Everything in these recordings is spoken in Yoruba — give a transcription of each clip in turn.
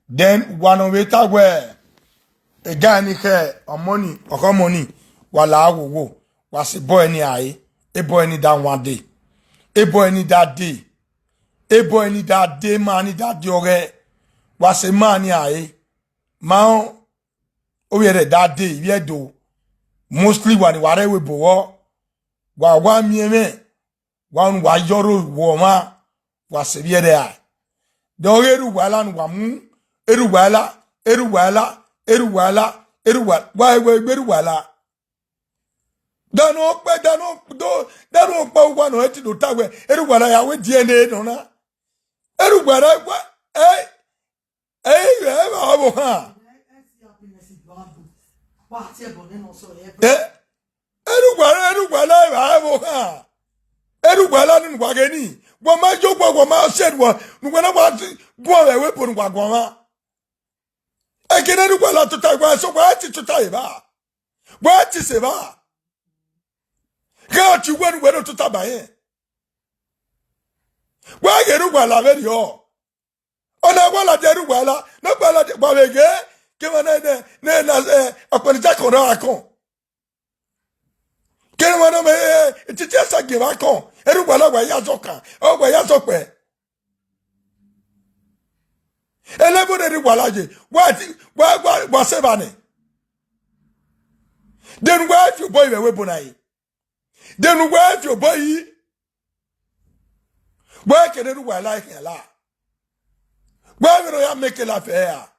Then one of it where a guy ni care or money or money while wo was a boy any eye, a boy any that one day, a boy any that day, a boy any that day, money that yore was a man eye, man over that day, yeah do mostly when whatever we bo one me one wa yoro woman was a year there. Dogeru walan wamu eruwala why eruwala dano pa one no eti do tagwe eruwala ya we DNA no na eruwala wa abo ha eruwala abo ha eruwala ni wageni wa ma jogbo wa ma said wa nuwana wa go ewe por wa gwa ekene eruwala to tagwa so wa ti to taiba wa ti se ba ga ti wonu we to taba yen wa eruwala ve yo ona wala de eruwala na gbala de wa wege ke wa na akoni ta ko ra kon ke wa na me titi asa ge ba kon eruwala wa ya zokan o wa ya zope elebo de eruwala je wa se ba ne then where if your boy we bonai then where if your boy where can eruwala like la where we ya make la fair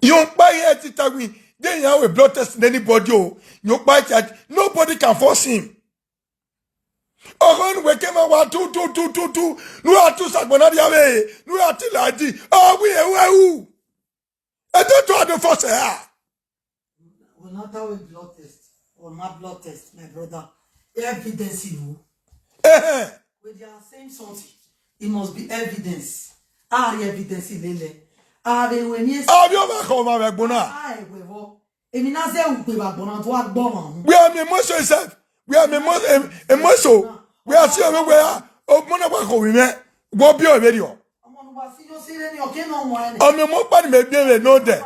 you buy it titagwi then you have a blood test in anybody you buy it nobody can force him. Oh, we came out 2 no are 2 sagbona diawe no are tiladi oh we who I don't try to force her. We're not having blood test or not blood test, my brother. Evidence you. When they are saying something, it must be evidence. Evidence lele. When you say you ma ko ma be gbona. Èmi na se u pe ba gbona to wa gbọ́ràn. We are me most self. We are me most emotion. We are see we are o mo na kwa ko wi me. Wo bi o be ri o. Ọmọ nu ba si yo si le ni o ke na mo ene. O me mo pa ni me bi me no de.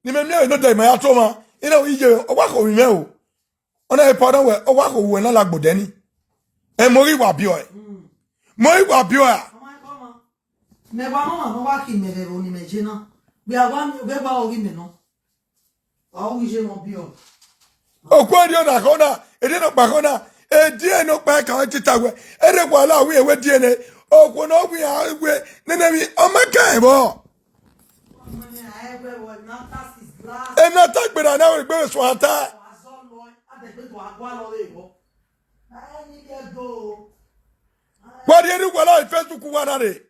Ni me no de ma ya to ma. Ina o ije o wa ko wi me o. Ona e pardon we o wa ko wi na lagbo ni. E mo ri wa bi o e. Mo ri wa bi o a. Me ba no wa ki me ro ni me je na. Bi awa mi be ba o ri me no. Awu je mo bi o. O kwa ri o na ko na, e de no pa ko na. E die no pa ka ti tagwe. E re kwa la wi e we die ne. O ko no wi a we nene mi o ma kan bo. E na tagbera na we gbe so ata. What do you do while I Facebook wanade?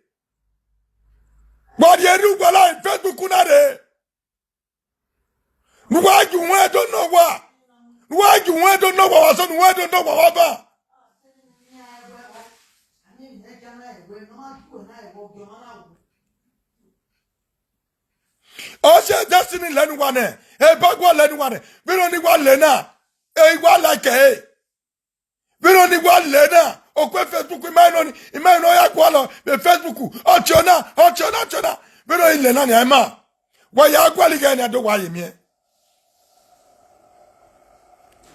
What do you do while I Facebook wanade? Why you don't know what? Why you don't know what was on? Why don't know what was? Oh, say destiny learn one. Hey, backward learn one. We don't need one learner. Hey, one like hey. We don't need one learner. Okwe Facebook imano ya kwalo be Facebook ochona we don't need learner ni ema. Wa ya kwali ga ni ado wa yemie.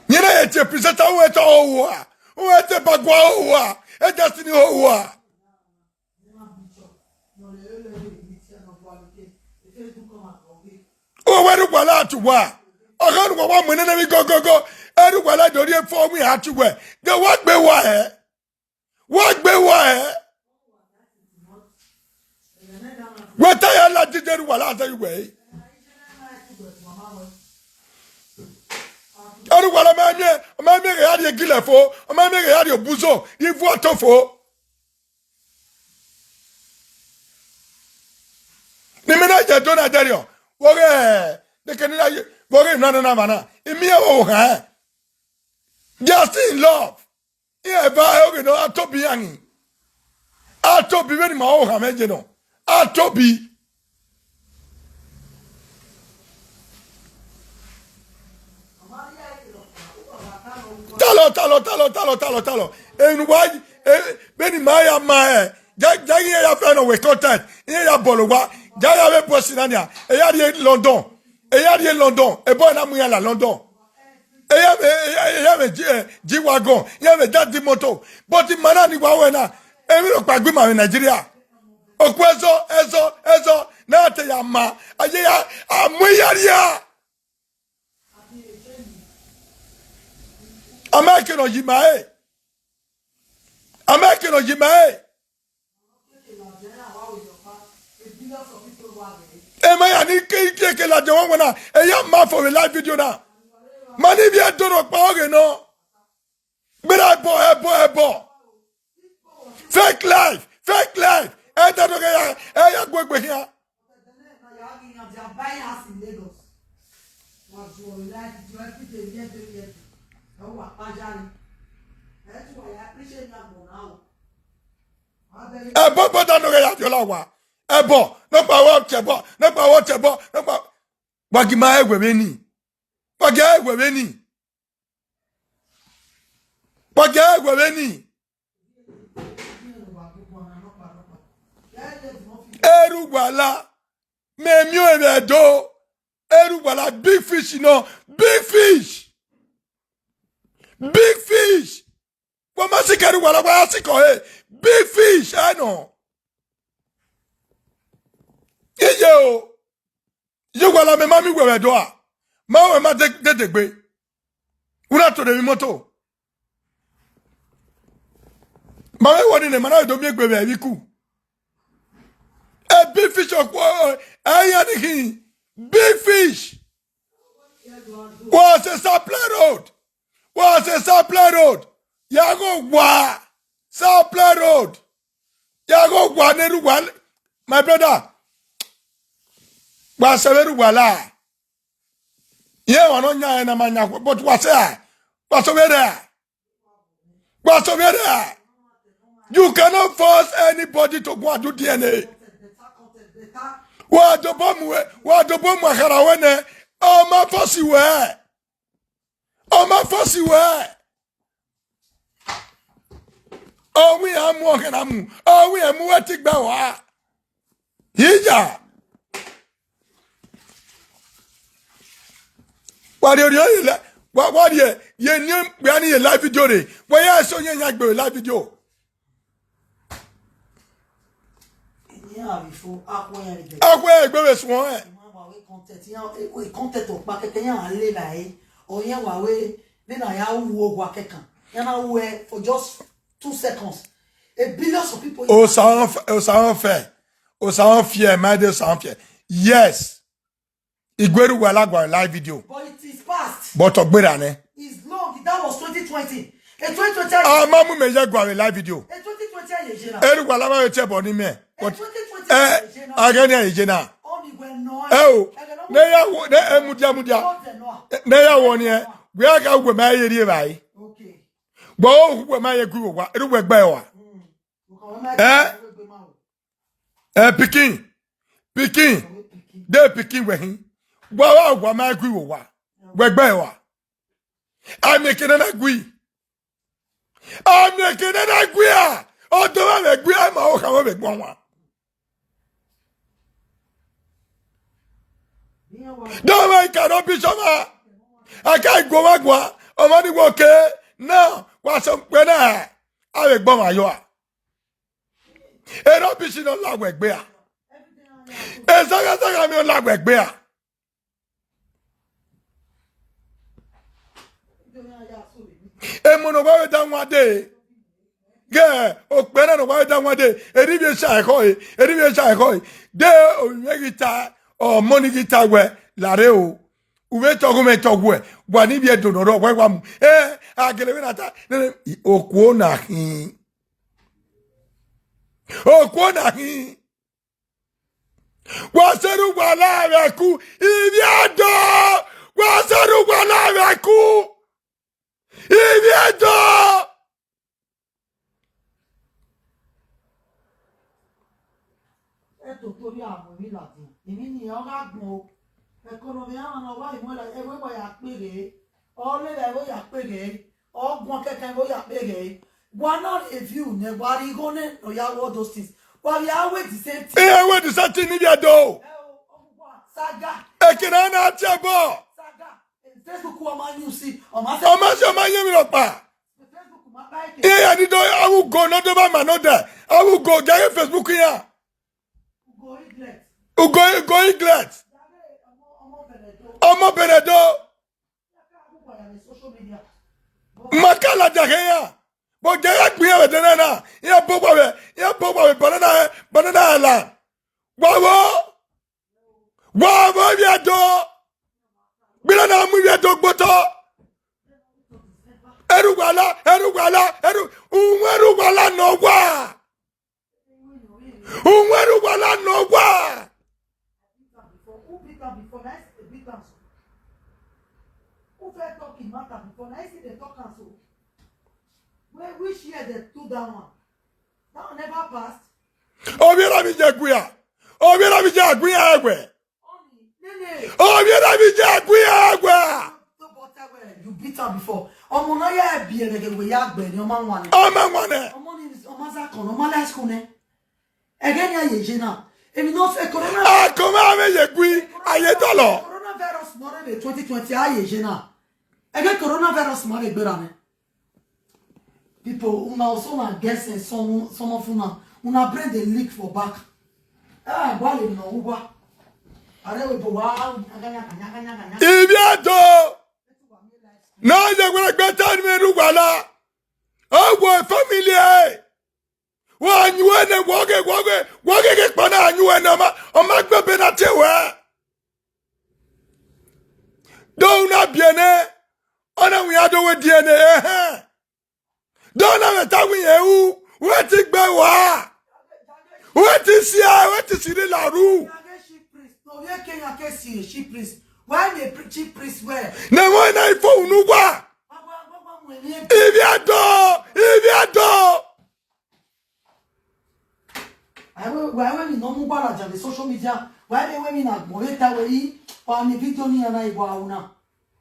Nyina ye te presenter wo eto owo a. Wo ete bagwa owo a. E destiny owo a. O weru kwala atuwa. Okan wo wa mo na mi go. Eru kwala dori e fo mi atuwe. De wa gbe wa e. What be why? What I like to do while I way. I don't want a man make a had a gilla for, a man make a had your buzo, if what for. The minute I don't tell you, what they can worry none of Navana. In me, oh, just in love. Yeah, but I know I to be young. I to be very my own hamejeno. I to be. Talo. And why? Benny Maya, my Jaggy, ya friend of contact. Here, ya bolowa. Jaya be posinania. Eyadi London. Eyadi London. E boy na muya la London. Eyame G-Wagon. Eyame Daddy Moto. But the manani wawena. Emi lo pagbe ma Nigeria. Okwezo, ezo. Na te ya ma. Aye ya amuyaria. American Ojimae. American Ojimae. Emaya ni ke la jawon wana. Eya ma for a live video na. Mani bi adoro pa oge no. Bira ebo. Fake life. Enta do ya eya gbegbe here. Ebo boda no ya jola wa. Ebo no pa wo chebo. Wagima egwe ni. Erugwala memio ebedo. Erugwala big fish no. Big fish. Kwa masikaru wala wa siko big fish no. Yo wala me mami wewe doa. Ma we ma de. Una to de moto. Ma we woni ne mana do mi egbe be biku. A big fish okwo ayani big fish. Was a supply road. Yago wa supply road. Yago wa neru wa. My brother. Wa severu wala. Ye wano nya na manya but wase you cannot force anybody to go and do DNA. Wa do bomu harawene o ma force we. O we amu okenamu. O we amu etigba wa. Hija. What ye name we are a live video re. Why are so young live video? Akwe egbe so content of market yan le lai o yan wa we then I wo gwa kekan yan na we for just 2 seconds a billions of people o sa fier ma de sa fier. Yes. Igweru wala gwa live video. But it is past. But ogbera ne. It's long. That was 2020. In 2020. Mamu me je gwa live video. In 2020 ye jena. Eru wala ma che bo ni me. In 2020 ye jena. Agani ye jena. Oni gwe no. Ne ya wo ne emudia. Ne ya wo ni e. We aga gwe ma ye ri bai. Okay. Gbo gwe ma ye gwe wa. Eru we gbe wa. Pikin. De Pikin we hin. Gwa ma gwe wa. We gbe wa. I'm making an agree. Oh, don't agree. I'm all come with one. No, I cannot be summer. I can't go back. I'm only okay. No, what's up when I will bomb my yaw. And I'll be seen on Lagweg Bear. As I am on Lagweg Bear. Emono wa down one day. Yeah, o pera no wa down one day. Eribe sha ekoi. De o megita o money guitar we lare o. Uwe togo me togo e. Wa ni bi edonoro wa mu. Agele we nata. Okuo na hin. Wa seru wa la re ku. Ibiado. Wa seru wa la re ku. Ivieto! Tutorial mi lati. Imi ni o ga gbon. Economy an wa imo la e we ya pere. O le le we ya pere. O gbon keke we ya pere. Why not if you ne body go ne no ya all those things. Well, we are with the same thing. Yeah, wait the same thing in your door. Saga. Ekinana chabo. Saga. Facebook woman you see. Oma Omasho manye mi lopa. Facebook ma buy it. Yeah, I will go not over my not there. I will go get Facebook here. Go England. Go England. Omo Benedo. Social media. Makala jaheya. But get me with the nana. Yeah, Boba, banana island. Wow, ya do. Bilana mu ya do boto. Erugwala no wa. Unwerugwala no wa. Who beat them before? Nice beat them. Who felt talking matter before? Nice they talk and so. Which year they do that one? That one never passed. Obiera bi jaguya. Obiera bi jaguya egwe. Obiera bi jaguya egwe. You beat her before. Omo na ya bi ene we ya gbe ni omo nwane. Omo ni omo za kon omo la school ne. Again ya yeje na. If no say corona. Ah, come ame yegui aye dolo. Coronavirus more than 2020 aye na. Again coronavirus more gbera ne. People una also na guessing some of una brain dey leak for back. Ah, wale no ugwa. Are we bo wa aganya. Ibiado. No je gwe gbeta mi rugwala. Owo family. Wa anyuene woge ke pana anyuene o ma gbebe na tewe. Do na biene. Ona wi ado we DNA Don't have a time with you. What is Bewa? What is here? What is in la rue? No, we can't see sheep priest. Why the chief priest were? No one I phone no wa. If you do. Why when you no move on the social media? Why they women are Moreta way on the video ni na igwa una?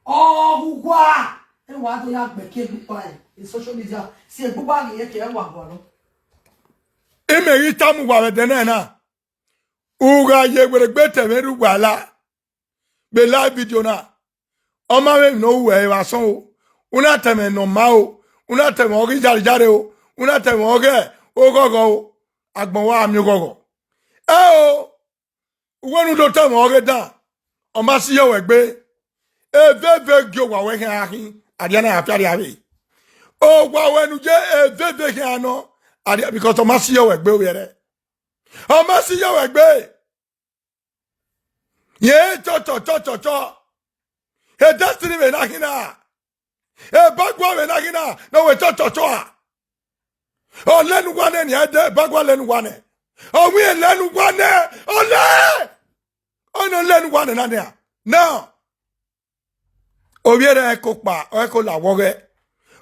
Oh, ugwa! And why do you have the kid by in social media? See a bubani yet ya wagwano. Eme itamu wa denena. Uga ye were gbete meru wala. Be live video na. Oma me no we wa so. Una teme no mao. Una teme ogi jare o. Una teme oge ogogo. Agbon wa mi gogo. O. Wonu do teme oge da. Oma si ye we gbe. Veve gyo wa we hin adiana afiari abi. O wa wenu je veve hin ano adia because o ma si yo egbe o yere. O ma si yo egbe. Ye to. He destiny me na hina. E bagwa me na hina. No we to a. O lenu wane ni ade bagwa lenu wane. O we lenu wane. O le. O no lenu wane na dia. Now Obiera eko pa eko la woge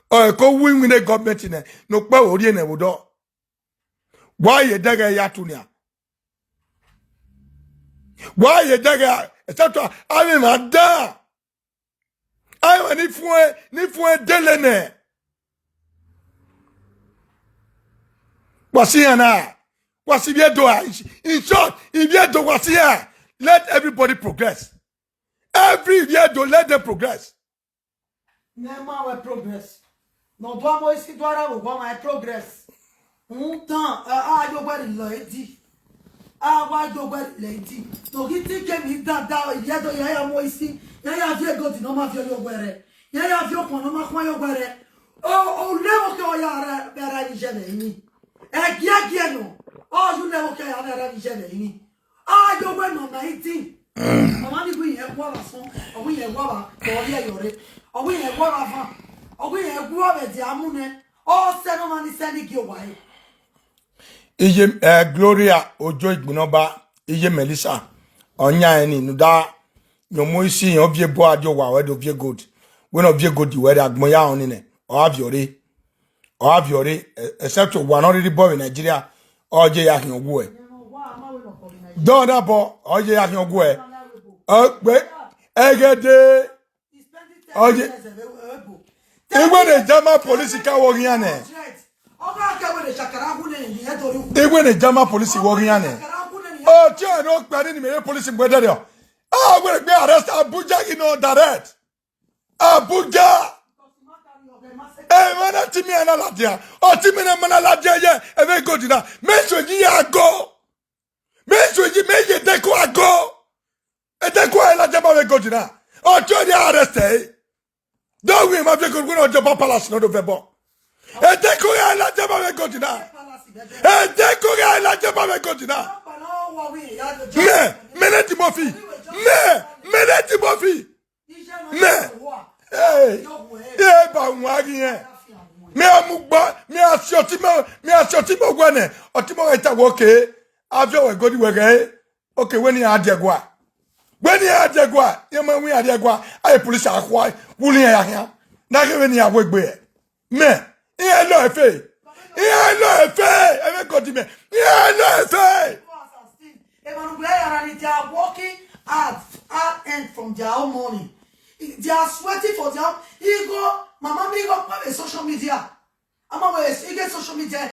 o eko win the government ne no pa ori na wodo why ye daga ya tunia why ye daga etc ami mada ai ni fue delene wasiana wasibiedo in short ibiedo wasia let everybody progress. Every year, don't let them progress. Never will progress. No, do more is Dwara will my progress. You were lady. Why do you lady? No, he think me that yet I am moisty. I have your good no matter your wear. I have your ponoma my wear. Oh, never go yara better Jenny. Eggiano. Oh, you never care Jenny. Ah, you were not 19. Mama ni we e gwa so o we e gwa ba to ye yore o we e gwa ba fa o we e gwa be di amune o se no mani se ni ki o wai Iye Gloria ojo igbunoba iye Melissa onya eni nuda yomo isi yan obie bo adio wa we do vie good we no vie good we agbon ya oni ne o aviore except one already born in Nigeria oje ya hin owo e Don't abo oje ya hin ogo e. Ogbe egede. Oje. Igwe the German police ka wo yan e. Even the German police working on it. Oh, John, no, but any police in Weather. Oh, will be arrested Abuja, you know, direct. Abuja. Eh, man, Timmy and Aladia. Oh, Timmy and Manaladia, yeah, and they go to that. Mention ye go. Mention ye make it deco go. And deco Alajaba go to that. Oh, John, you arrested. Don't we have to go to the Palace, not of the ball. And deco Alajaba go to that. And deco Alajaba go to that. Meneti Mofi. Meneti Mofi. Hey, ba nwagi yen. Me amugba, me asiotimo gwane. Otimo eta woke. Avyo we godi wege. Okay, when you adegwa. When you adegwa, yema wi adegwa, ay police akwa, wuli ya hia. Na ke when you awegbe. Me, e lo efe. E lo efe. E godi me. E lo efe. They are working hard and from their own money. They are sweating for their ego. Mama, me go on social media. I'm always get social media.